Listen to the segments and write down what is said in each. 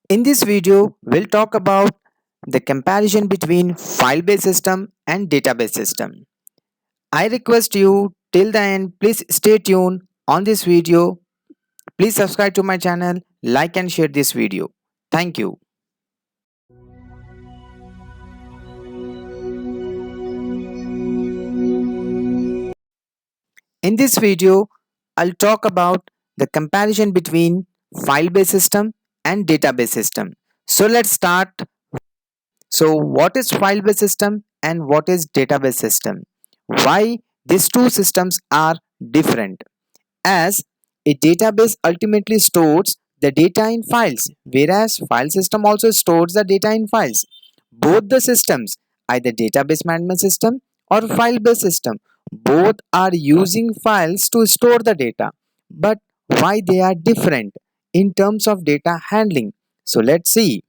In this video, we'll talk about the comparison between file-based system and database system. I request you till the end, please stay tuned on this video. Please subscribe to my channel, like and share this video. Thank you. In this video, I'll talk about the comparison between file-based system and database system. So let's start. So what is file-based system and what is database system? Why these two systems are different? As a database ultimately stores the data in files, whereas file system also stores the data in files. Both the systems, either database management system or file-based system, both are using files to store the data. But why they are different in terms of data handling? So let's see.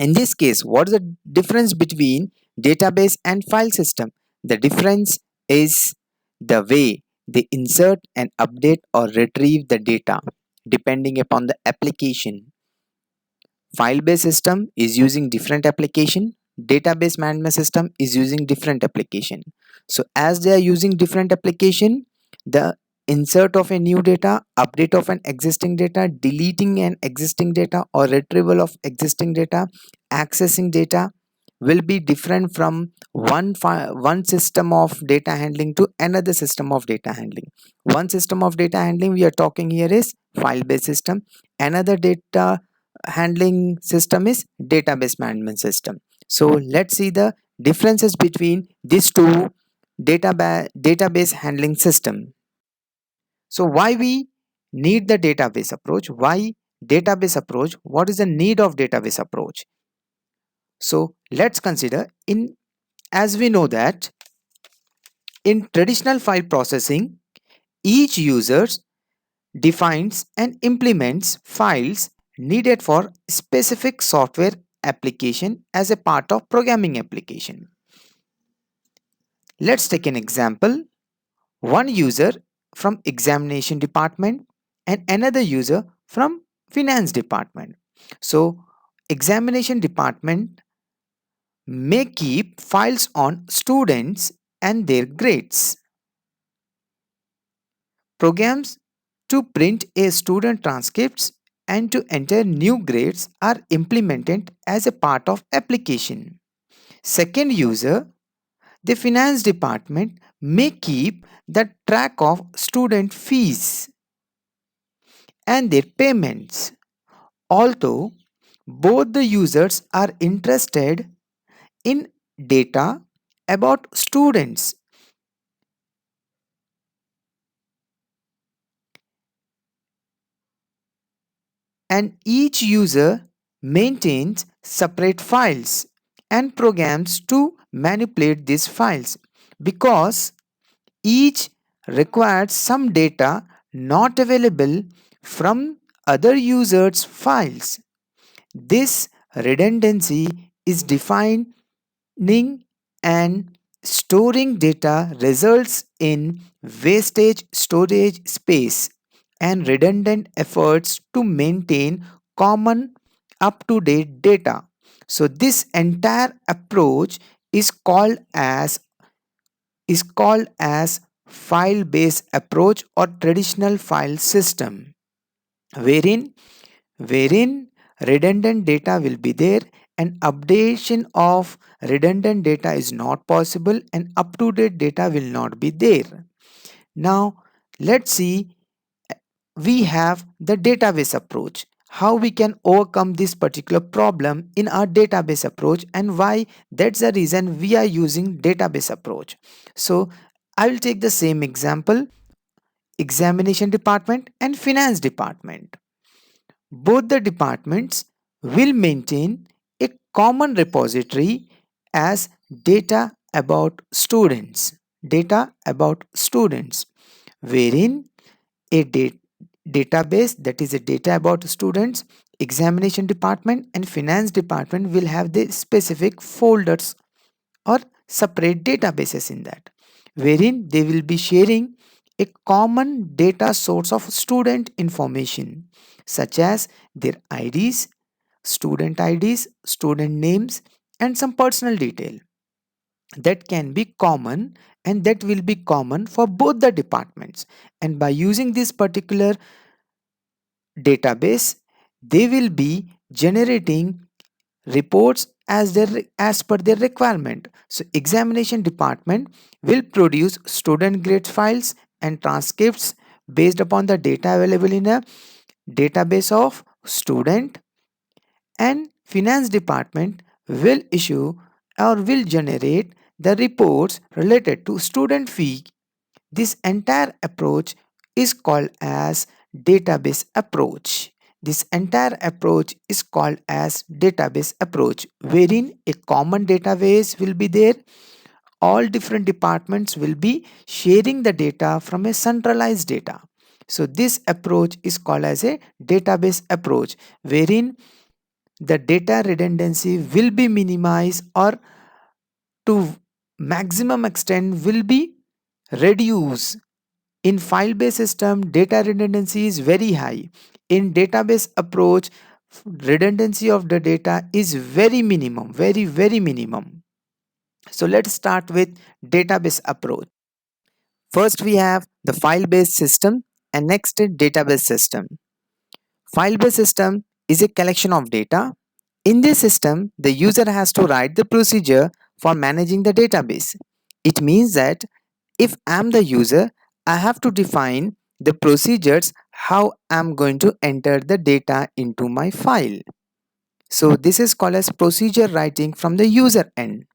In this case, what is the difference between database and file system? The difference is the way they insert and update or retrieve the data depending upon the application. File-based system is using different application. Database management system is using different application. So as they are using different application, the insert of a new data, update of an existing data, deleting an existing data or retrieval of existing data, accessing data will be different from one system of data handling to another system of data handling. One system of data handling we are talking here is file based system. Another data handling system is database management system. So let's see the differences between these two database handling system. So why we need the database approach? Why database approach? What is the need of database approach? So let's consider, in as we know that in traditional file processing, each user defines and implements files needed for specific software application as a part of programming application. Let's take an example. One user from examination department and another user from finance department. So examination department may keep files on students and their grades. Programs to print a student transcripts and to enter new grades are implemented as a part of application. Second user, the finance department may keep the track of student fees and their payments. Although both the users are interested in data about students, and each user maintains separate files and programs to manipulate these files because each requires some data not available from other users' files. This redundancy is defining and storing data results in wastage storage space and redundant efforts to maintain common up-to-date data. So this entire approach is called as file based approach or traditional file system, wherein redundant data will be there and updation of redundant data is not possible and up to date data will not be there. Now let's see, we have the database approach, how we can overcome this particular problem in our database approach and why that's the reason we are using database approach. So I will take the same example, examination department and finance department. Both the departments will maintain a common repository as data about students, wherein a database, that is a data about students, examination department and finance department will have the specific folders or separate databases in that, wherein they will be sharing a common data source of student information such as their IDs, student IDs, student names, and some personal detail that can be common, and that will be common for both the departments. And by using this particular database, they will be generating reports as per their requirement. So examination department will produce student grade files and transcripts based upon the data available in a database of student, and finance department will issue or will generate the reports related to student fee. This entire approach is called as database approach. This entire approach is called as database approach, wherein a common database will be there. All different departments will be sharing the data from a centralized data. So this approach is called as a database approach, wherein the data redundancy will be minimized, or to maximum extent will be reduced. In file-based system, data redundancy is very high. In database approach, redundancy of the data is very minimum, very minimum. So let's start with database approach. First we have the file-based system, and next database system. File-based system is a collection of data. In this system, the user has to write the procedure for managing the database. It means that if I'm the user, I have to define the procedures how I'm going to enter the data into my file. So this is called as procedure writing from the user end.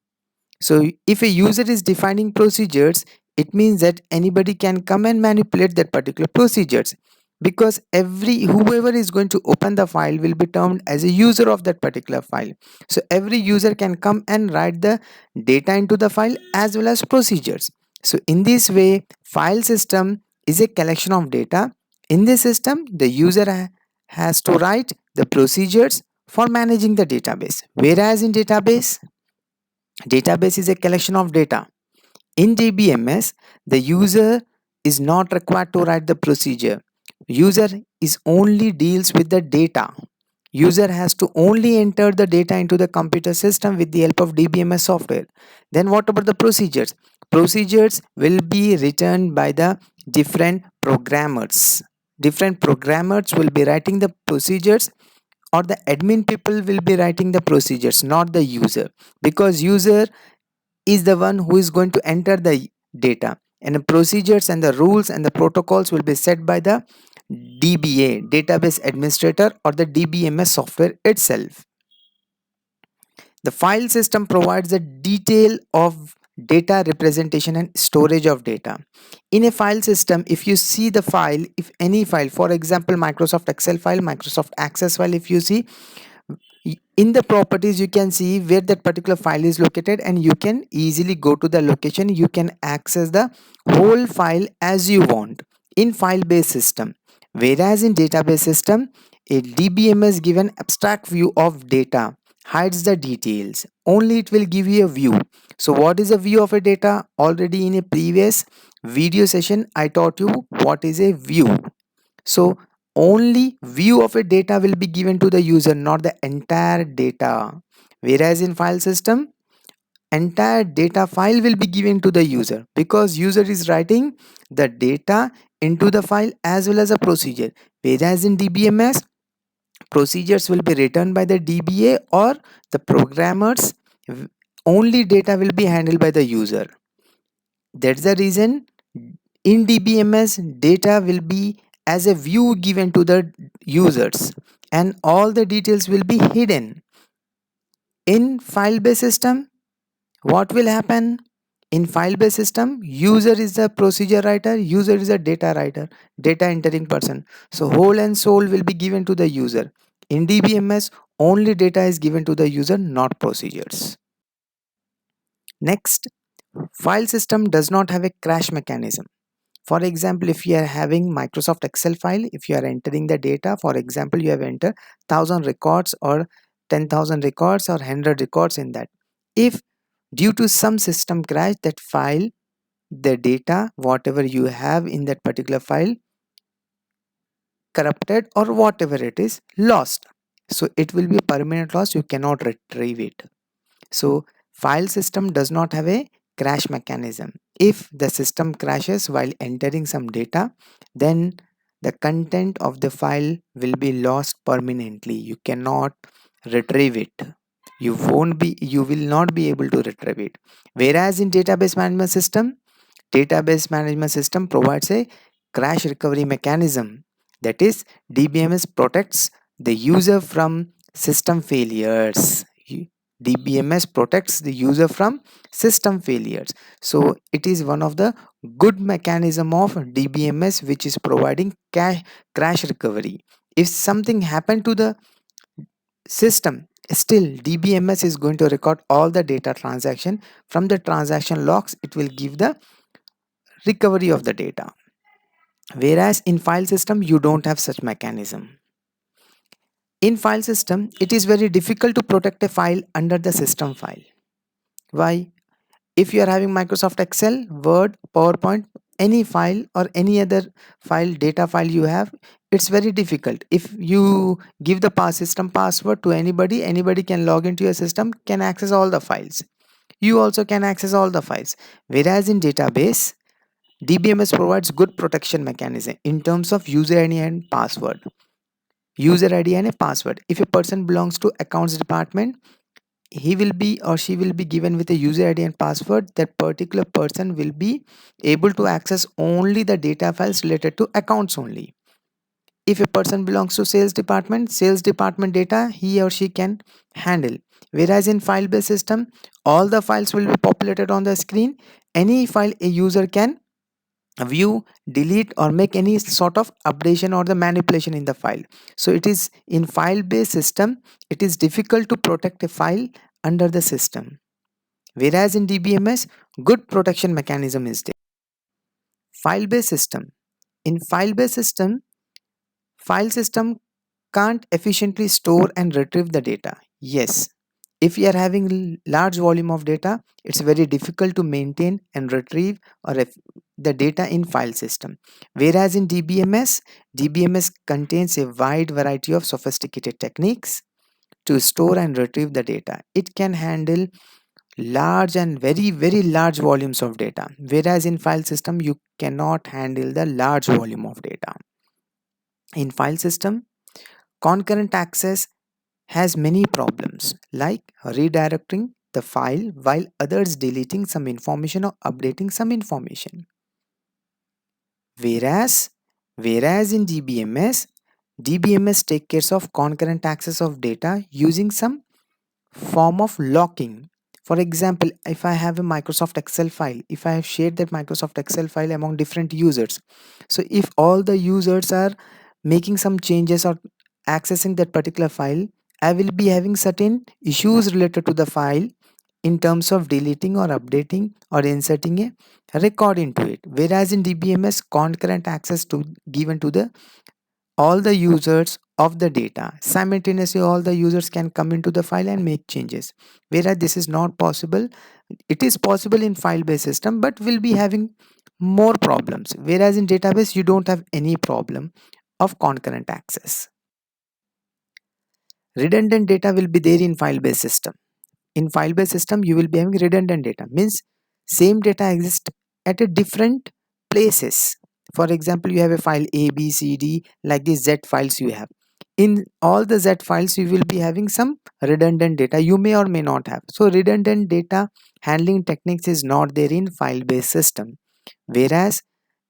So if a user is defining procedures, it means that anybody can come and manipulate that particular procedures, because every whoever is going to open the file will be termed as a user of that particular file. So every user can come and write the data into the file as well as procedures. So in this way, file system is a collection of data. In this system, the user has to write the procedures for managing the database. Whereas in database is a collection of data. In dbms, the user is not required to write the procedure. User is only deals with the data. User has to only enter the data into the computer system with the help of dbms software. Then what about the procedures? Procedures will be written by the different programmers. Different programmers will be writing the procedures, or the admin people will be writing the procedures, not the user, because user is the one who is going to enter the data, and the procedures and the rules and the protocols will be set by the DBA, database administrator, or the DBMS software itself. The file system provides the detail of data representation and storage of data. In a file system, if you see the file, if any file, for example Microsoft Excel file, Microsoft Access file, if you see, in the properties you can see where that particular file is located, and you can easily go to the location. You can access the whole file as you want in file based system. Whereas in database system, a dbms give an abstract view of data, hides the details, only it will give you a view. So what is a view of a data? Already in a previous video session I taught you what is a view. So only view of a data will be given to the user, not the entire data. Whereas in file system, entire data file will be given to the user, because user is writing the data into the file as well as a procedure. Whereas in dbms, procedures will be written by the dba or the programmers. Only data will be handled by the user. That's the reason in dbms data will be as a view given to the users, and all the details will be hidden. In file based system, what will happen? In file based system, user is the procedure writer, user is a data writer, data entering person. So whole and soul will be given to the user. In dbms, only data is given to the user, not procedures. Next, file system does not have a crash mechanism. For example, if you are having Microsoft Excel file, if you are entering the data, for example, you have entered 1000 records or 10,000 records or 100 records in that. If due to some system crash, that file, the data, whatever you have in that particular file, corrupted or whatever it is, lost. so it will be a permanent loss, you cannot retrieve it. So file system does not have a crash mechanism. If the system crashes while entering some data, then the content of the file will be lost permanently. You cannot retrieve it. You will not be able to retrieve it. Whereas in database management system provides a crash recovery mechanism. That is, DBMS protects the user from system failures. DBMS protects the user from system failures. So it is one of the good mechanism of DBMS which is providing crash recovery. If something happened to the system, still DBMS is going to record all the data transaction. From the transaction logs, it will give the recovery of the data. Whereas in file system, you don't have such mechanism. In file system, it is very difficult to protect a file under the system file. Why? If you are having Microsoft Excel, Word, PowerPoint, any file or any other file, data file you have, it's very difficult. If you give the system password to anybody, anybody can log into your system, can access all the files. You also can access all the files. Whereas in database, DBMS provides good protection mechanism in terms of user ID and password. User ID and a password. If a person belongs to accounts department, he will be or she will be given with a user ID and password. That particular person will be able to access only the data files related to accounts only. If a person belongs to sales department data he or she can handle. Whereas in file based system, all the files will be populated on the screen. Any file a user can view, delete or make any sort of updation or the manipulation in the file. So it is in file based system, it is difficult to protect a file under the system. Whereas in DBMS, good protection mechanism is there. File based system. In file based system, file system can't efficiently store and retrieve the data. Yes, if you are having large volume of data, it's very difficult to maintain and retrieve or the data in file system. Whereas in DBMS contains a wide variety of sophisticated techniques to store and retrieve the data. It can handle large and very large volumes of data. Whereas in file system, you cannot handle the large volume of data. In file system, concurrent access has many problems like redirecting the file while others deleting some information or updating some information. Whereas, whereas in DBMS take care of concurrent access of data using some form of locking. For example, if I have a Microsoft Excel file, if I have shared that Microsoft Excel file among different users, so if all the users are making some changes or accessing that particular file, I will be having certain issues related to the file in terms of deleting or updating or inserting a record into it. Whereas in DBMS, concurrent access to given to the all the users of the data. Simultaneously, all the users can come into the file and make changes. Whereas this is not possible. It is possible in file-based system, but will be having more problems. Whereas in database, you don't have any problem of concurrent access. Redundant data will be there in file-based system. In file-based system, you will be having redundant data. Means same data exists at a different places. For example, you have a file A, B, C, D, like these Z files you have. In all the Z files, you will be having some redundant data. You may or may not have. So redundant data handling techniques is not there in file-based system. Whereas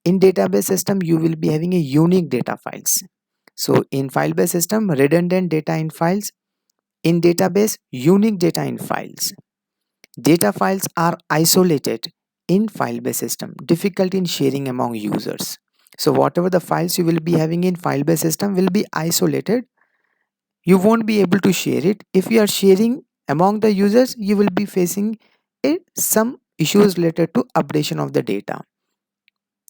in database system, you will be having a unique data files. So in file-based system, redundant data in files. In database, unique data in files. Data files are isolated in file-based system, difficult in sharing among users. So whatever the files you will be having in file-based system will be isolated. You won't be able to share it. If you are sharing among the users, you will be facing some issues related to updation of the data.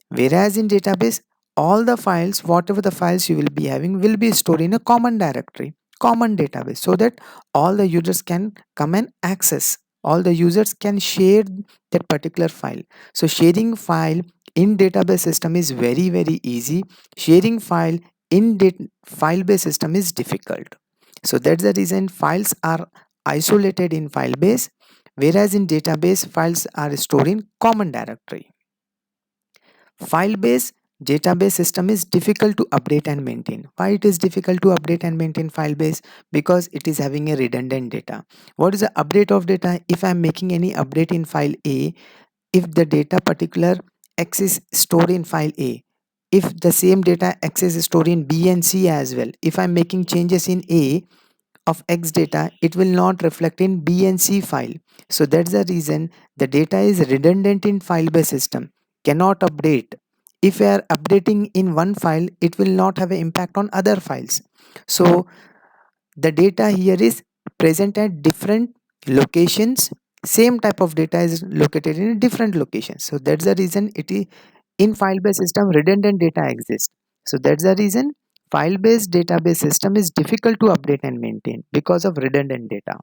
Whereas in database, all the files, whatever the files you will be having will be stored in a common directory, common database, so that all the users can come and access. All the users can share that particular file. So sharing file in database system is very easy. Sharing file in file based system is difficult. So that's the reason files are isolated in file base, whereas in database files are stored in common directory. File based database system is difficult to update and maintain. Why it is difficult to update and maintain file base? Because it is having a redundant data. What is the update of data? If I am making any update in file A, if the data particular X is stored in file A, if the same data X is stored in B and C as well, if I'm making changes in A of X data, it will not reflect in B and C file. So that's the reason the data is redundant in file based system, cannot update. If we are updating in one file, it will not have an impact on other files. So the data here is present at different locations, same type of data is located in different locations. So that's the reason it is in file based system redundant data exists. So that's the reason file based database system is difficult to update and maintain because of redundant data.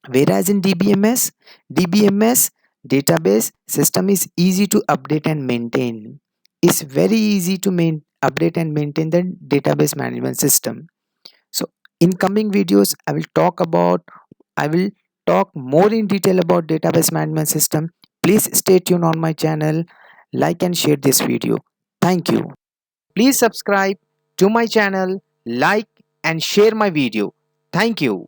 Whereas in dbms database system is easy to update and maintain. It's very easy to update and maintain the database management system. So in coming videos, I will talk more in detail about database management system. Please stay tuned on my channel, like and share this video. Thank you. Please subscribe to my channel, like and share my video. Thank you.